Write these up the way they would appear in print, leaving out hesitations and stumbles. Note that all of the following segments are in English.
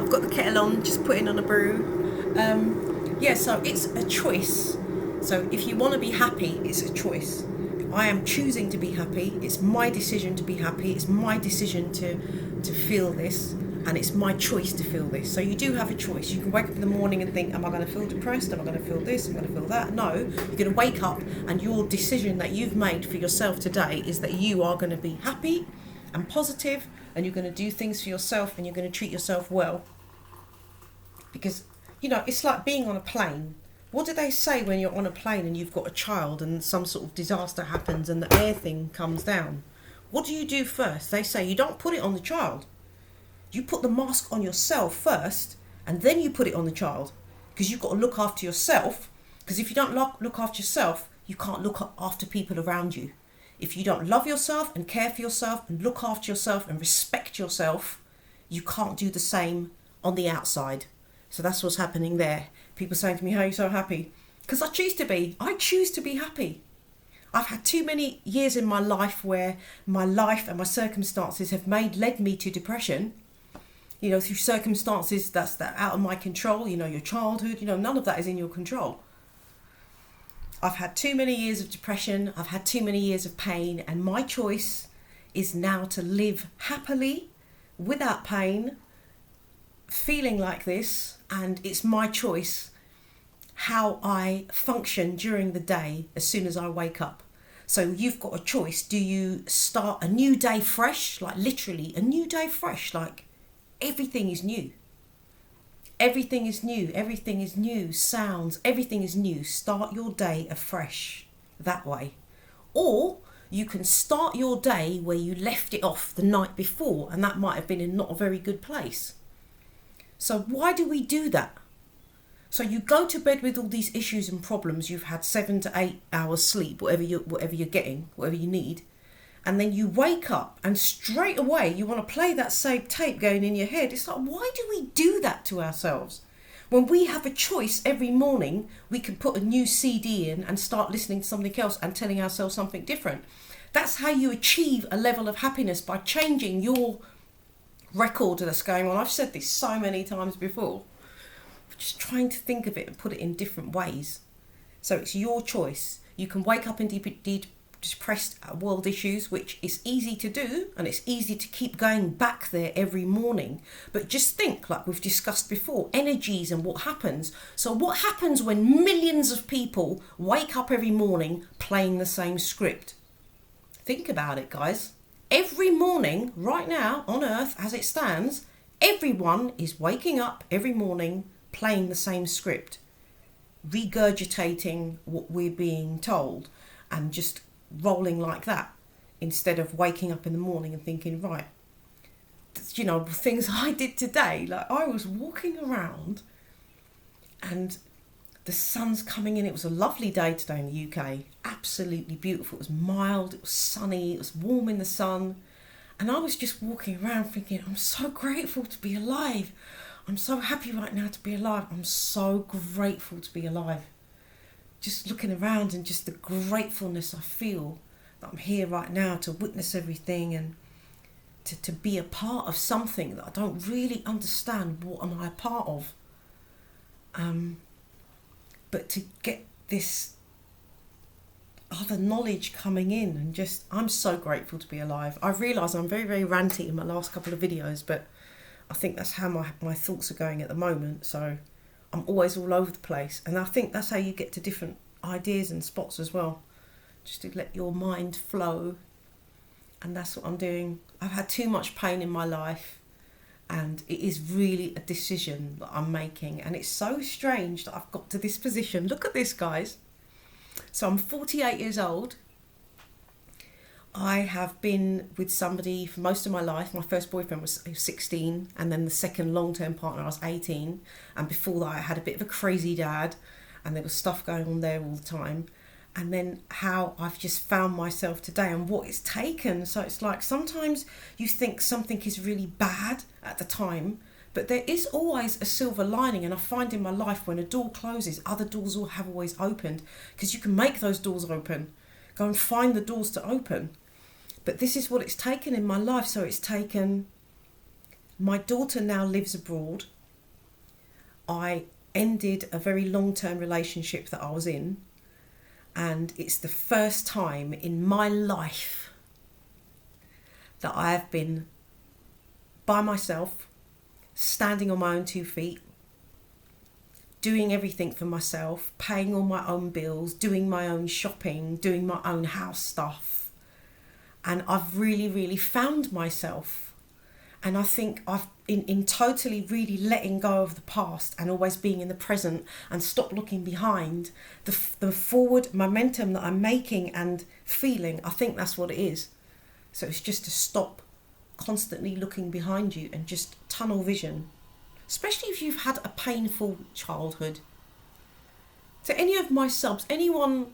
I've got the kettle on, just putting on a brew. Yeah, so it's a choice. So if you want to be happy, it's a choice. I am choosing to be happy. It's my decision to be happy. It's my decision to feel this, and it's my choice to feel this. So you do have a choice. You can wake up in the morning and think, am I going to feel depressed? Am I going to feel this? Am I going to feel that? No, you're going to wake up, and your decision that you've made for yourself today is that you are going to be happy and positive, and you're going to do things for yourself, and you're going to treat yourself well. Because, it's like being on a plane. What do they say when you're on a plane and you've got a child and some sort of disaster happens and the air thing comes down? What do you do first? They say you don't put it on the child. You put the mask on yourself first, and then you put it on the child. Because you've got to look after yourself. Because if you don't look after yourself, you can't look after people around you. If you don't love yourself and care for yourself and look after yourself and respect yourself, you can't do the same on the outside. So that's what's happening there. People saying to me, how are you so happy? Because I choose to be. I choose to be happy. I've had too many years in my life where my life and my circumstances have led me to depression. Through circumstances that's out of my control. Your childhood, none of that is in your control. I've had too many years of depression. I've had too many years of pain. And my choice is now to live happily, without pain, feeling like this. And it's my choice how I function during the day as soon as I wake up. So you've got a choice. Do you start a new day fresh? Like literally a new day fresh. Like everything is new. Everything is new. Everything is new. Sounds. Everything is new. Start your day afresh that way. Or you can start your day where you left it off the night before, and that might have been in not a very good place. So why do we do that? So you go to bed with all these issues and problems. You've had 7 to 8 hours sleep, whatever you're getting, whatever you need. And then you wake up and straight away you want to play that same tape going in your head. It's like, why do we do that to ourselves? When we have a choice every morning, we can put a new CD in and start listening to something else and telling ourselves something different. That's how you achieve a level of happiness, by changing your record that's going on. I've said this so many times before. Just trying to think of it and put it in different ways. So it's your choice. You can wake up in depressed world issues, which is easy to do, and it's easy to keep going back there every morning. But just think, like we've discussed before, energies and what happens. So what happens when millions of people wake up every morning playing the same script? Think about it, guys. Every morning, right now, on Earth, as it stands, everyone is waking up every morning playing the same script, regurgitating what we're being told, and just rolling like that, instead of waking up in the morning and thinking, right, things I did today, like I was walking around and the sun's coming in. It was a lovely day today in the UK, absolutely beautiful. It was mild, it was sunny, it was warm in the sun, and I was just walking around thinking, I'm so grateful to be alive. I'm so happy right now to be alive. I'm so grateful to be alive. Just looking around and just the gratefulness I feel that I'm here right now to witness everything and to be a part of something that I don't really understand. What am I a part of? But to get this other knowledge coming in, and just, I'm so grateful to be alive. I realise I'm very, very ranty in my last couple of videos, but I think that's how my thoughts are going at the moment. So I'm always all over the place. And I think that's how you get to different ideas and spots as well. Just to let your mind flow. And that's what I'm doing. I've had too much pain in my life. And it is really a decision that I'm making. And it's so strange that I've got to this position. Look at this, guys. So I'm 48 years old. I have been with somebody for most of my life. My first boyfriend was 16, and then the second long-term partner I was 18. And before that I had a bit of a crazy dad, and there was stuff going on there all the time. And then how I've just found myself today and what it's taken. So it's like sometimes you think something is really bad at the time, but there is always a silver lining. And I find in my life when a door closes, other doors will have always opened, because you can make those doors open. Go and find the doors to open. But this is what it's taken in my life. So it's taken, my daughter now lives abroad. I ended a very long-term relationship that I was in, and it's the first time in my life that I have been by myself, standing on my own 2 feet, doing everything for myself, paying all my own bills, doing my own shopping, doing my own house stuff. And I've really found myself. And I think I've in totally really letting go of the past and always being in the present and stop looking behind, the forward momentum that I'm making and feeling, I think that's what it is. So it's just to stop constantly looking behind you and just tunnel vision, especially if you've had a painful childhood. To any of my subs, anyone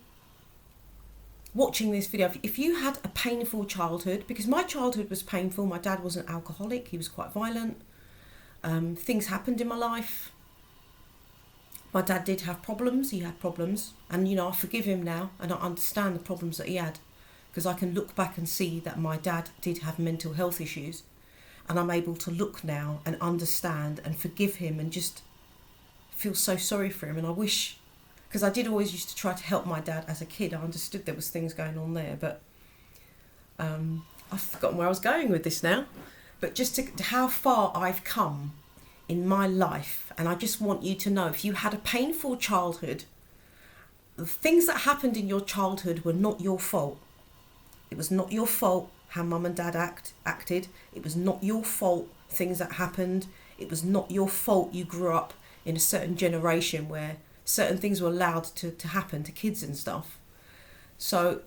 watching this video, if you had a painful childhood, because my childhood was painful. My dad was an alcoholic, he was quite violent. Things happened in my life. My dad did have problems, he had problems, and I forgive him now, and I understand the problems that he had, because I can look back and see that my dad did have mental health issues, and I'm able to look now and understand and forgive him and just feel so sorry for him. And I wish, because I did always used to try to help my dad as a kid. I understood there was things going on there, but I've forgotten where I was going with this now. But just to how far I've come in my life. And I just want you to know, if you had a painful childhood, the things that happened in your childhood were not your fault. It was not your fault how mum and dad acted. It was not your fault things that happened. It was not your fault you grew up in a certain generation where certain things were allowed to happen to kids and stuff. So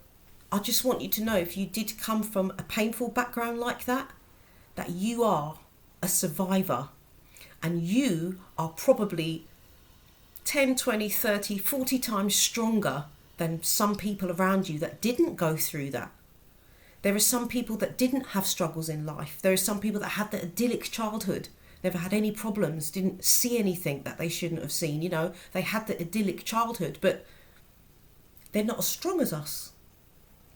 I just want you to know, if you did come from a painful background like that you are a survivor, and you are probably 10, 20, 30, 40 times stronger than some people around you that didn't go through that. There are some people that didn't have struggles in life. There are some people that had the idyllic childhood, never had any problems, didn't see anything that they shouldn't have seen. They had the idyllic childhood, but they're not as strong as us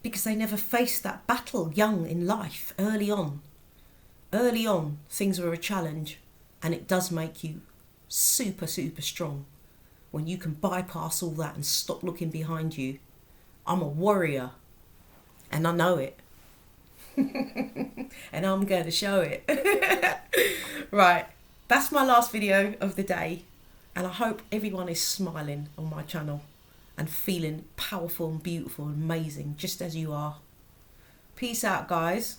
because they never faced that battle young in life, early on. Early on, things were a challenge, and it does make you super strong when you can bypass all that and stop looking behind you. I'm a warrior, and I know it. And I'm going to show it. Right, that's my last video of the day, and I hope everyone is smiling on my channel and feeling powerful and beautiful and amazing just as you are. Peace out, guys.